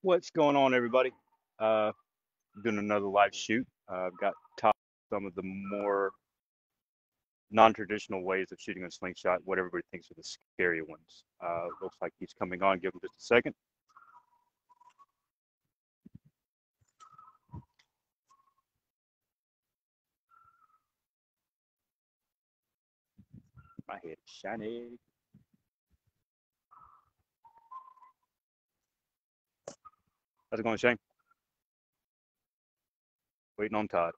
What's going on, everybody? Uh, Doing another live shoot. I've got Todd some of the more non-traditional ways of shooting a slingshot, what everybody thinks are the scary ones. Looks like he's coming on. Give him just a second. My head is shiny. How's it going, Shane? Waiting on Todd.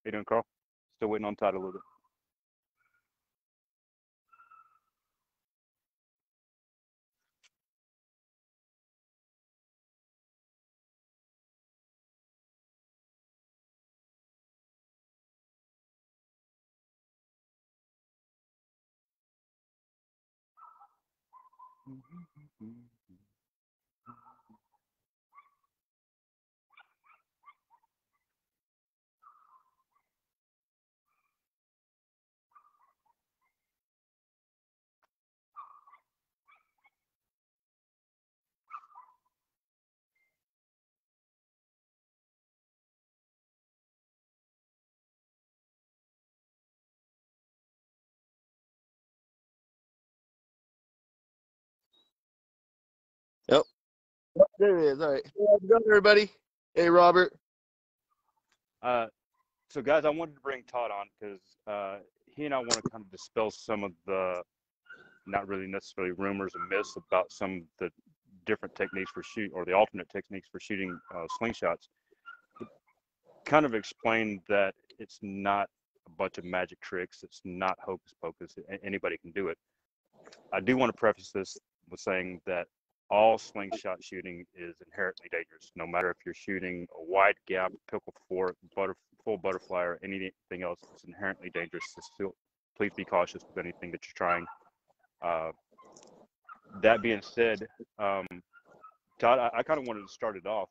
How you doing, Carl? Still waiting on Todd a little bit. Yep. There it is. All right. Hey, how's it going, everybody? Hey, Robert. Uh, so, guys, I wanted to bring Todd on because he and I want to kind of dispel some of the not really necessarily rumors and myths about some of the different techniques for shoot or the alternate techniques for shooting slingshots. Kind of explain that it's not a bunch of magic tricks. It's not hocus pocus. Anybody can do it. I do want to preface this with saying that all slingshot shooting is inherently dangerous. No matter if you're shooting a wide gap, pickle fort, full butterfly, or anything else, it's inherently dangerous. So still, please be cautious with anything that you're trying. Uh, that being said, Todd, I kind of wanted to start it off.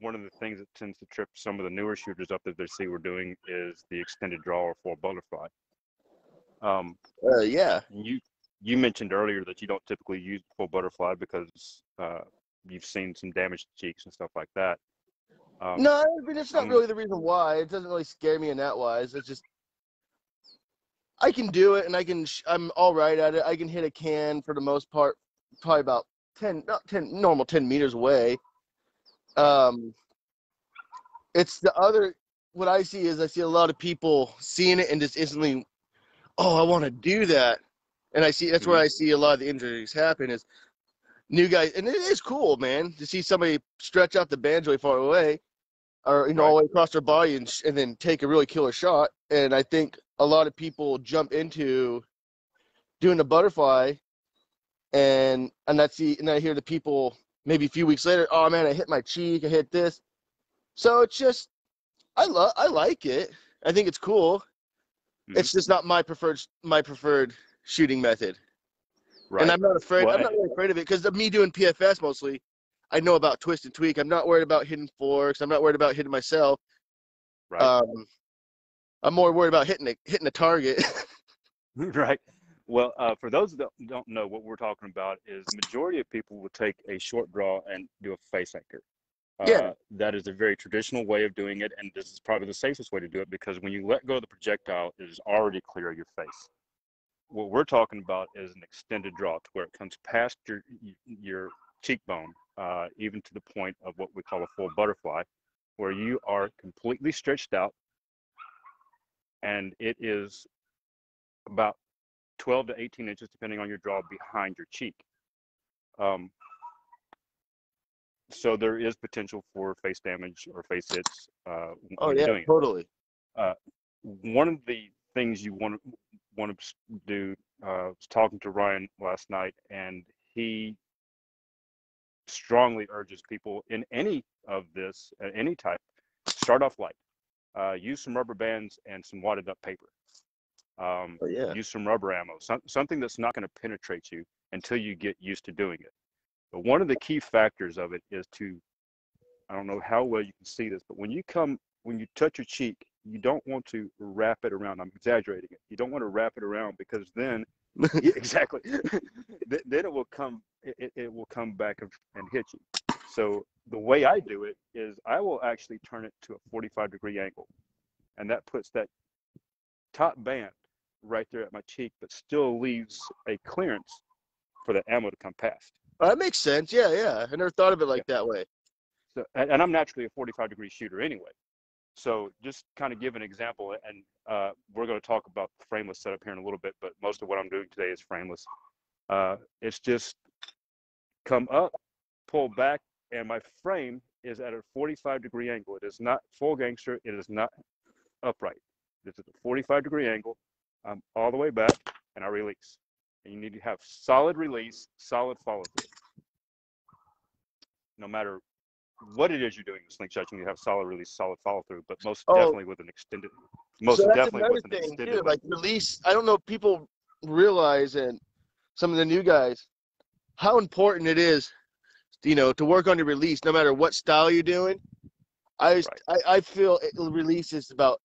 One of the things that tends to trip some of the newer shooters up that they see we're doing is the extended draw or full butterfly. Um, Yeah. you mentioned earlier that you don't typically use full butterfly because you've seen some damaged cheeks and stuff like that. No, I mean, it's not I'm really the reason why. It doesn't really scare me in that wise. It's just I can do it, and I'm all right at it. I can hit a can for the most part, probably about 10, not 10, normal 10 meters away. right. Um, it's the other. What I see is I see a lot of people seeing it and just instantly, oh, I want to do that, and I see that's where Hmm. I see a lot of the injuries happen. Is new guys, and it is cool, man, to see somebody stretch out the banjo far away, or Right. all the way across their body, and then take a really killer shot. And I think a lot of people jump into doing the butterfly, and and I hear the people maybe a few weeks later, oh man, I hit my cheek, I hit this. So it's just I like it. I think it's cool. Hmm. It's just not my preferred shooting method. And Right. I'm Well, not really afraid of it because of me doing PFS mostly. I know about twist and tweak. I'm not worried about hitting forks. I'm not worried about hitting myself. right. Um, I'm more worried about hitting a target. Right. Well, for those that don't know, what we're talking about is the majority of people will take a short draw and do a face anchor. Yeah. That is a very traditional way of doing it, and this is probably the safest way to do it because when you let go of the projectile, it is already clear of your face. What we're talking about is an extended draw to where it comes past your cheekbone, even to the point of what we call a full butterfly, where you are completely stretched out, and it is about 12 to 18 inches, depending on your draw, behind your cheek. Um, so there is potential for face damage or face hits Oh when you're yeah, doing it. totally. One of the things you want to do was talking to Ryan last night, and he strongly urges people in any of this, any type, start off light. Use some rubber bands and some wadded up paper. But yeah. Use some rubber ammo, something that's not going to penetrate you until you get used to doing it. But one of the key factors of it is to, I don't know how well you can see this, but when you touch your cheek, you don't want to wrap it around. I'm exaggerating it. You don't want to wrap it around, because then, yeah, exactly, then it will come back and hit you. So the way I do it is I will actually turn it to a 45-degree angle, and that puts that top band right there at my cheek, but still leaves a clearance for the ammo to come past. Well, that makes sense. Yeah, yeah. I never thought of it like that way. So, and I'm naturally a 45-degree shooter anyway. So just kind of give an example, and we're going to talk about the frameless setup here in a little bit, but most of what I'm doing today is frameless. It's just come up, pull back, and my frame is at a 45-degree angle. It is not full gangster. It is not upright. This is a 45-degree angle. I'm all the way back, and I release. And you need to have solid release, solid follow through. No matter what it is you're doing in slingshot, you need to have solid release, solid follow through, but most definitely with an extended. Most so that's definitely with an thing extended. too, like release. I don't know if people realize, and some of the new guys, how important it is, to work on your release, no matter what style you're doing. I feel release is about,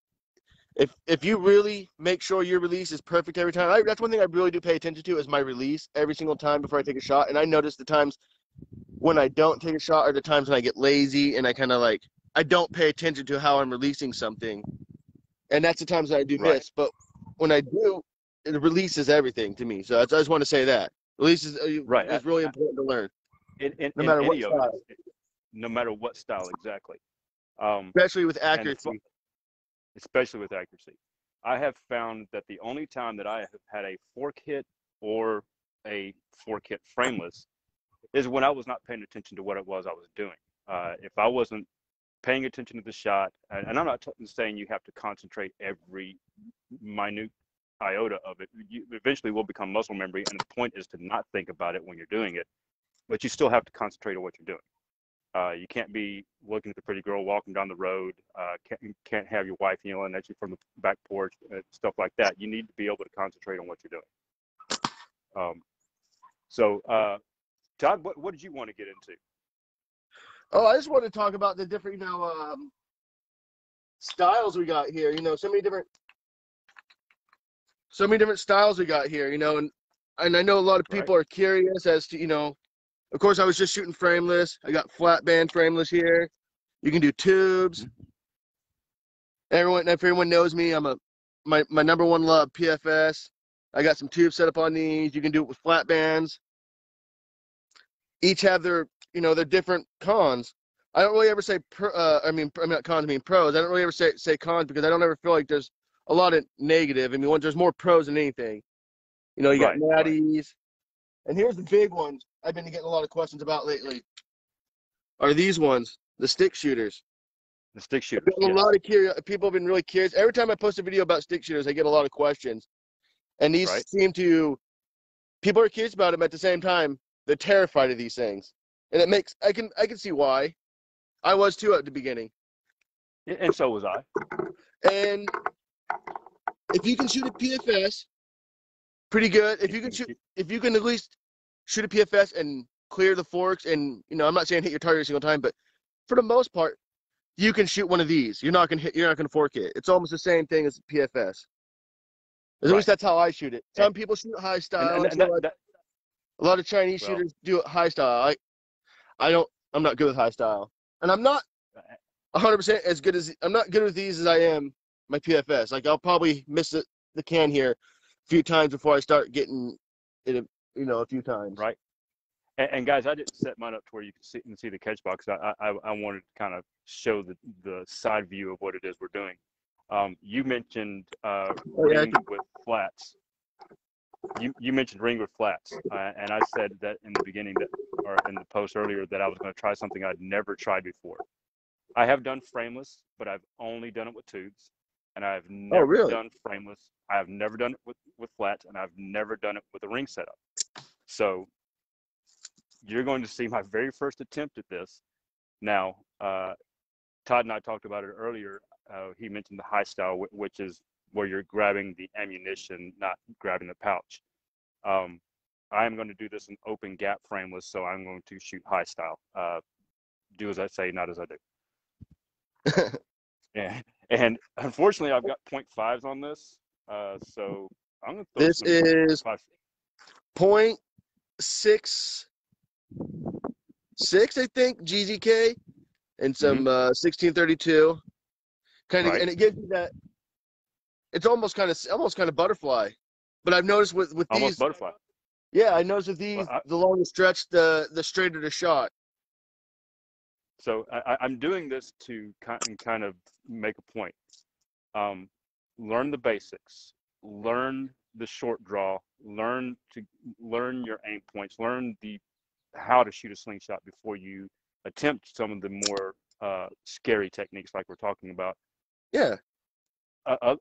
if you really make sure your release is perfect every time. That's one thing I really do pay attention to, is my release every single time before I take a shot. And I notice the times when I don't take a shot are the times when I get lazy and I kind of I don't pay attention to how I'm releasing something. And that's the times that I do miss. But when I do, the release is everything to me. So I just want to say that. Release is really important to learn. No matter what style. No matter what style, exactly. Especially with accuracy. Especially with accuracy. I have found that the only time that I have had a fork hit or a fork hit frameless is when I was not paying attention to what it was I was doing. If I wasn't paying attention to the shot, and I'm not saying you have to concentrate every minute iota of it. You eventually will become muscle memory, and the point is to not think about it when you're doing it, but you still have to concentrate on what you're doing. You can't be looking at the pretty girl walking down the road. Can't have your wife yelling at you from the back porch, stuff like that. You need to be able to concentrate on what you're doing. Todd, what did you want to get into? Oh, I just want to talk about the different, styles we got here. So many different styles we got here. And I know a lot of people are curious as to, of course, I was just shooting frameless. I got flat band frameless here. You can do tubes. If everyone knows me, my number one love, PFS. I got some tubes set up on these. You can do it with flat bands. Each have their different cons. I don't really ever say I'm not cons, I mean pros. I don't really ever say cons, because I don't ever feel like there's a lot of negative. There's more pros than anything. You got natties. And here's the big one I've been getting a lot of questions about lately. Are these ones, the stick shooters? The stick shooters. A lot of people have been really curious. Every time I post a video about stick shooters, I get a lot of questions. And these people are curious about them at the same time. They're terrified of these things. And I can see why. I was too at the beginning. And so was I. And if you can shoot a PFS pretty good, if you can at least shoot a PFS and clear the forks, and I'm not saying hit your target every single time, but for the most part, you can shoot one of these. You're not gonna fork it. It's almost the same thing as PFS. At least that's how I shoot it. Some people shoot high style. A lot of Chinese shooters do it high style. I'm not good with high style. And I'm not 100% as good as, I'm not good with these as I am my PFS. I'll probably miss the can here a few times before I start getting it, a few times. Right. And guys, I didn't set mine up to where you can see the catch box. I wanted to kind of show the side view of what it is we're doing. You mentioned ring with flats. You mentioned ring with flats, and I said that in the beginning or in the post earlier, that I was going to try something I'd never tried before. I have done frameless, but I've only done it with tubes. and I've Oh, never really? done frameless. I've never done it with flats, and I've never done it with a ring setup. So you're going to see my very first attempt at this. Now, Todd and I talked about it earlier. He mentioned the high style, which is where you're grabbing the ammunition, not grabbing the pouch. I am going to do this in open gap frameless, so I'm going to shoot high style. Do as I say, not as I do. And unfortunately, I've got 0.5s on this, so I'm going to throw This some is 0.56, 0.66, I think, GZK, and some 1632. Kind of, right? and it gives you that. It's almost kind of butterfly. But I've noticed with Almost these, butterfly. yeah, I noticed with these, Well, the longer stretch, the straighter the shot. so I'm doing this to kind of make a point. Learn the basics, learn the short draw, learn your aim points, learn how to shoot a slingshot before you attempt some of the more scary techniques like we're talking about. Yeah.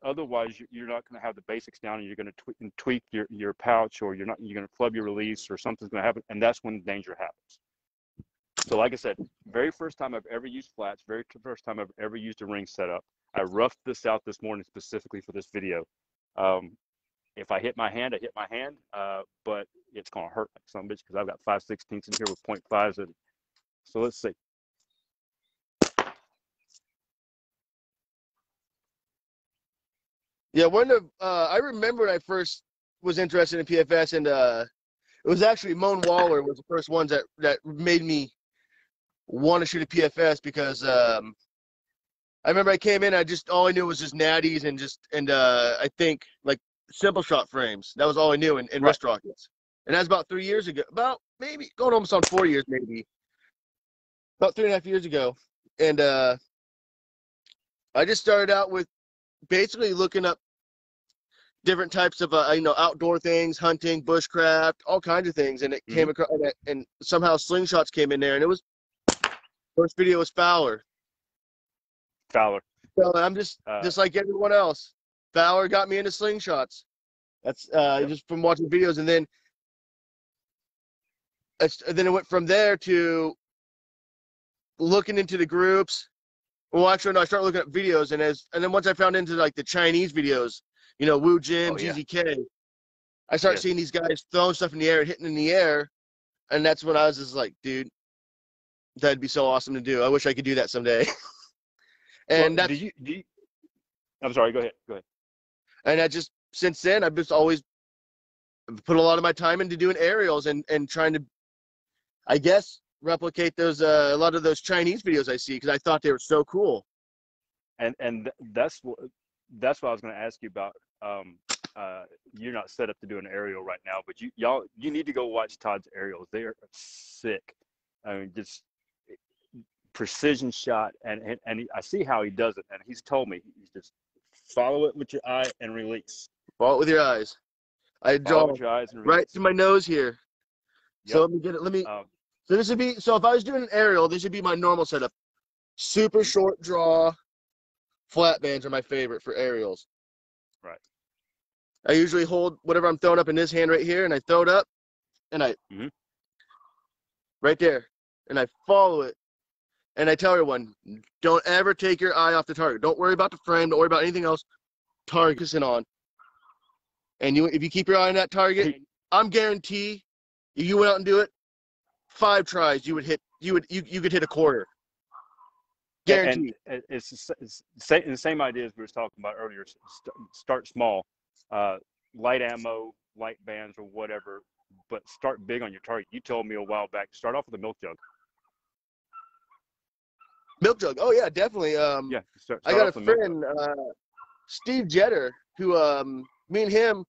Otherwise, you're not going to have the basics down, and you're going to tweak your pouch, or you're going to club your release, or something's going to happen, and that's when danger happens. So like I said, very first time I've ever used flats, very first time I've ever used a ring setup. I roughed this out this morning specifically for this video. If I hit my hand, I hit my hand, but it's going to hurt like some bitch because I've got 5/16 in here with 0.5s. So let's see. Yeah, I remember when I first was interested in PFS, and it was actually Moan Waller was the first ones that made me want to shoot a PFS because I remember I came in, all I knew was just natties and I think like simple shot frames. That was all I knew, and Right. wrist rockets. And that was about 3 years ago, about maybe going almost on 4 years, maybe about 3.5 years ago. And I just started out with basically looking up different types of outdoor things, hunting, bushcraft, all kinds of things, and it came across, and somehow slingshots came in there, and it was first video was Fowler. So I'm just like everyone else. Fowler got me into slingshots. That's just from watching videos, and then it went from there to looking into the groups. Well, actually, no, I started looking at videos, and then once I found into like the Chinese videos, Wu Jim, GZK, I started seeing these guys throwing stuff in the air and hitting in the air, and that's when I was just like, dude, that'd be so awesome to do. I wish I could do that someday. And well, I'm sorry. Go ahead. And I just since then I've just always put a lot of my time into doing aerials and trying to, I guess, replicate those a lot of those Chinese videos I see because I thought they were so cool. And that's what I was going to ask you about. You're not set up to do an aerial right now, but you need to go watch Todd's aerials. They are sick. I mean, just precision shot, and I see how he does it, and he's told me he's just follow it with your eye and release. Follow it with your eyes. I draw right to my nose here. Yep. So let me get it. So this would be, so if I was doing an aerial, this would be my normal setup. Super short draw, flat bands are my favorite for aerials. Right. I usually hold whatever I'm throwing up in this hand right here, and I throw it up, and I right there, and I follow it, and I tell everyone, don't ever take your eye off the target. Don't worry about the frame. Don't worry about anything else. Targeting on, and if you keep your eye on that target, I'm guarantee if you went out and do it, 5 tries, you could hit a quarter. Guaranteed. And it's the same idea as we were talking about earlier. Start small, light ammo, light bands, or whatever, but start big on your target. You told me a while back, start off with a milk jug. Milk jug. Oh yeah, definitely. Start I got a friend, Steve Jetter, who me and him,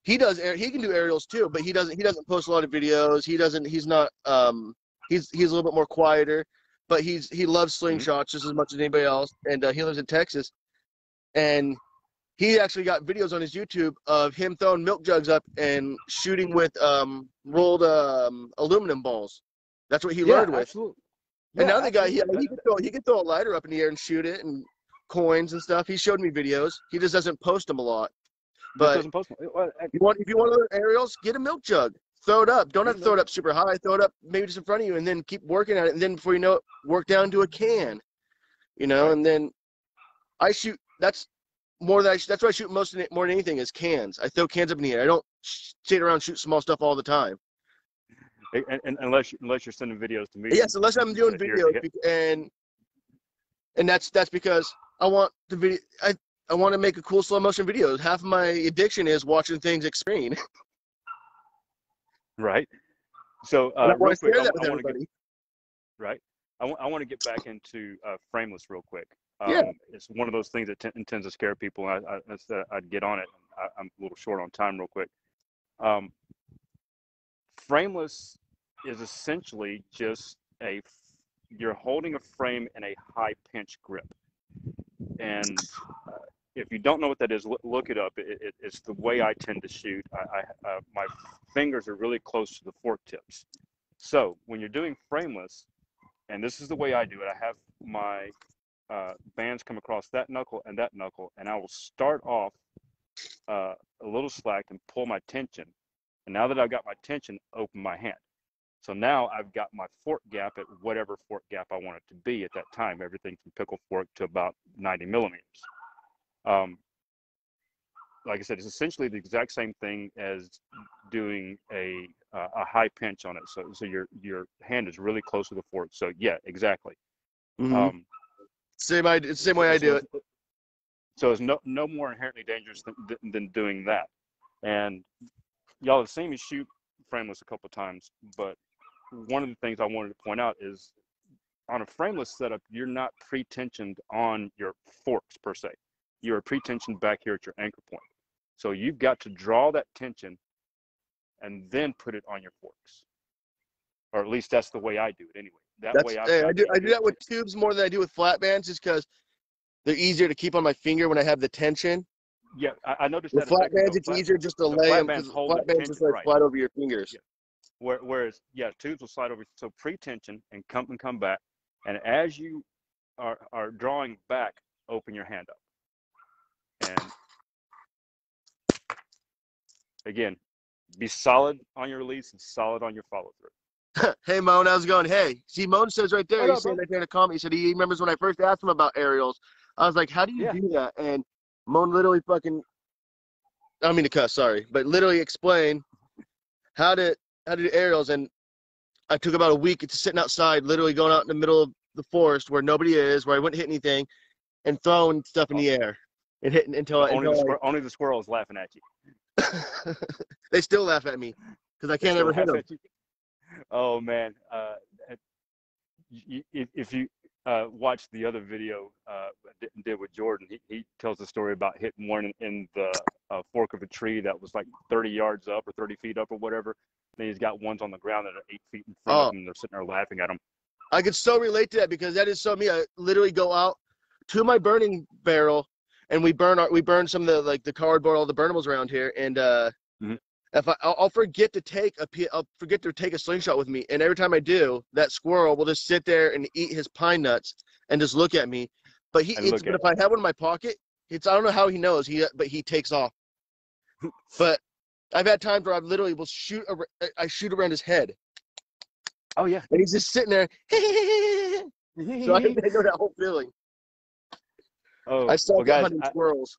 he can do aerials too, but he doesn't post a lot of videos. He's a little bit more quieter, but he loves slingshots just as much as anybody else, and he lives in Texas, and he actually got videos on his YouTube of him throwing milk jugs up and shooting with rolled aluminum balls. That's what he learned with. Absolutely. And now the guy, he can throw a lighter up in the air and shoot it, and coins and stuff. He showed me videos. He just doesn't post them a lot. Just But doesn't post. Well, if you want to learn aerials, get a milk jug. Throw it up. Don't have to throw it up super high. Throw it up maybe just in front of you, and then keep working at it. And then before you know it, work down to a can. You know, right. and then I shoot. That's more than that's what I shoot more than anything is cans. I throw cans up in the air. I don't sit around and shoot small stuff all the time. And unless you're sending videos to me. Yes, unless I'm doing videos, and that's because I want the video. I want to make a cool slow motion video. Half of my addiction is watching things screen. Right. So I real quick, I want to get right. I want to get back into Frameless real quick. Yeah. It's one of those things that tends to scare people. And I'd get on it. I'm a little short on time real quick. Frameless is essentially just you're holding a frame in a high pinch grip. And if you don't know what that is, look it up. It's the way I tend to shoot. My fingers are really close to the fork tips. So when you're doing Frameless, and this is the way I do it, I have my bands come across that knuckle, and I will start off a little slack and pull my tension. And now that I've got my tension, open my hand. So now I've got my fork gap at whatever fork gap I want it to be at that time, everything from pickle fork to about 90 millimeters. Like I said, it's essentially the exact same thing as doing a high pinch on it. So your hand is really close to the fork. So yeah, exactly. Mm-hmm. Same way I do it. So it's no more inherently dangerous than doing that. And y'all have seen me shoot Frameless a couple of times, but one of the things I wanted to point out is on a Frameless setup, you're not pre-tensioned on your forks per se. You're pre-tensioned back here at your anchor point. So you've got to draw that tension and then put it on your forks. Or at least that's the way I do it anyway. I do that with tubes more than I do with flat bands just because they're easier to keep on my finger when I have the tension. Yeah, I noticed that. With flat bands, it's easier just to lay them because flat bands just like slide over your fingers. Yeah. Whereas, tubes will slide over. So pre-tension and come back. And as you are drawing back, open your hand up. And again, be solid on your release and solid on your follow through. Hey, Moan, how's it going? Hey, see, Moan says right there, he's saying right there in a comment, he said he remembers when I first asked him about aerials. I was like, how do you do that? And Moan literally I don't mean to cuss, sorry, but literally explain how to do aerials. And I took about a week to sitting outside, literally going out in the middle of the forest where nobody is, where I wouldn't hit anything, and throwing stuff in the air and hitting until only the squirrels laughing at you. They still laugh at me because I can't ever hit them. Oh man, if you watch the other video did with Jordan, he tells the story about hitting one in the fork of a tree that was like 30 yards up or 30 feet up or whatever. Then he's got ones on the ground that are 8 feet in front of him, and they're sitting there laughing at him. I could so relate to that because that is so me. I literally go out to my burning barrel and we burn some of the cardboard, all the burnables around here, and if I'll forget to take a slingshot with me, and every time I do, that squirrel will just sit there and eat his pine nuts and just look at me. But if I have one in my pocket, I don't know how he knows but he takes off. But I've had times where I literally will shoot around his head. Oh yeah, and he's just sitting there. So I know that whole feeling. Oh, I saw hunting squirrels.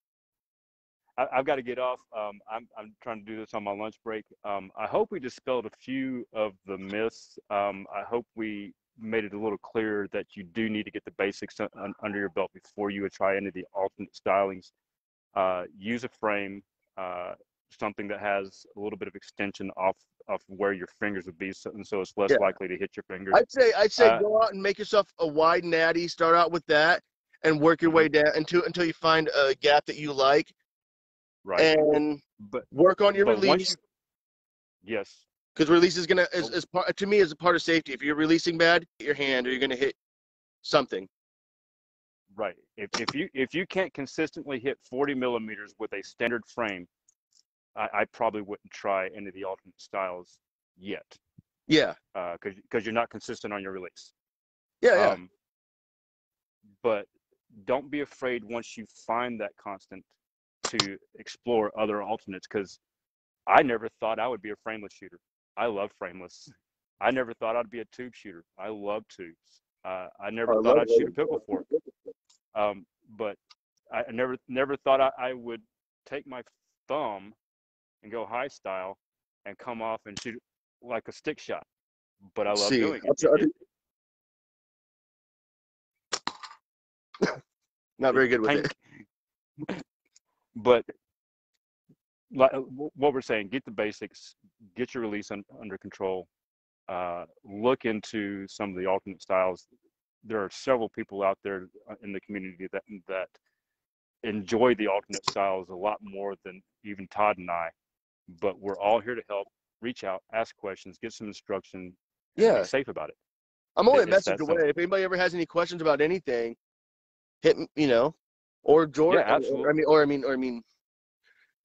I've got to get off. I'm trying to do this on my lunch break. I hope we dispelled a few of the myths. I hope we made it a little clearer that you do need to get the basics under your belt before you would try any of the alternate stylings. Use a frame, something that has a little bit of extension off where your fingers would be, so it's less likely to hit your fingers. I'd say go out and make yourself a wide natty. Start out with that and work your way down until you find a gap that you like. Right. And work on your release. Yes. Because release is part, to me, is a part of safety. If you're releasing bad, hit your hand or you're gonna hit something. Right. If you can't consistently hit 40 millimeters with a standard frame, I probably wouldn't try any of the alternate styles yet. Yeah. Because you're not consistent on your release. Yeah. But don't be afraid once you find that constant to explore other alternates, because I never thought I would be a frameless shooter. I love frameless. I never thought I'd be a tube shooter. I love tubes. I never thought I'd shoot a pickle fork. But I never thought I would take my thumb and go high style and come off and shoot like a stick shot. But I love doing it. Not very good with it. But like what we're saying, get the basics, get your release under control. Look into some of the alternate styles. There are several people out there in the community that enjoy the alternate styles a lot more than even Todd and I. But we're all here to help. Reach out, ask questions, get some instruction, and be safe about it. I'm only a message away. If anybody ever has any questions about anything, hit, or Jordan. Yeah, absolutely. I mean,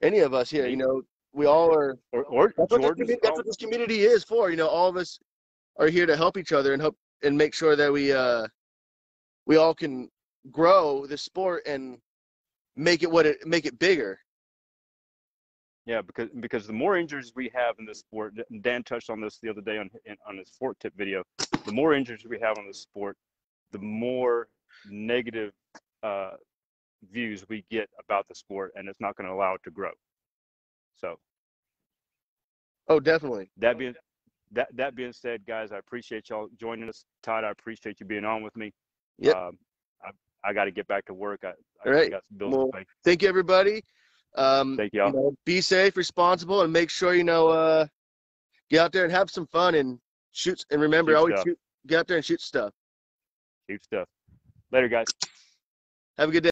any of us here. We all are. Or that's what this community is for. All of us are here to help each other and make sure that we all can grow the sport and make it bigger. Yeah, because the more injuries we have in this sport, Dan touched on this the other day on his fork tip video. The more injuries we have on this sport, the more negative views we get about the sport, and it's not going to allow it to grow. So. Oh, definitely. That being said, guys, I appreciate y'all joining us. Todd, I appreciate you being on with me. Yep. I got to get back to work. All right. Got some bills to pay. Thank you, everybody. Thank y'all. Be safe, responsible, and make sure get out there and have some fun and shoot. And remember, get out there and shoot stuff. Shoot stuff. Later, guys. Have a good day.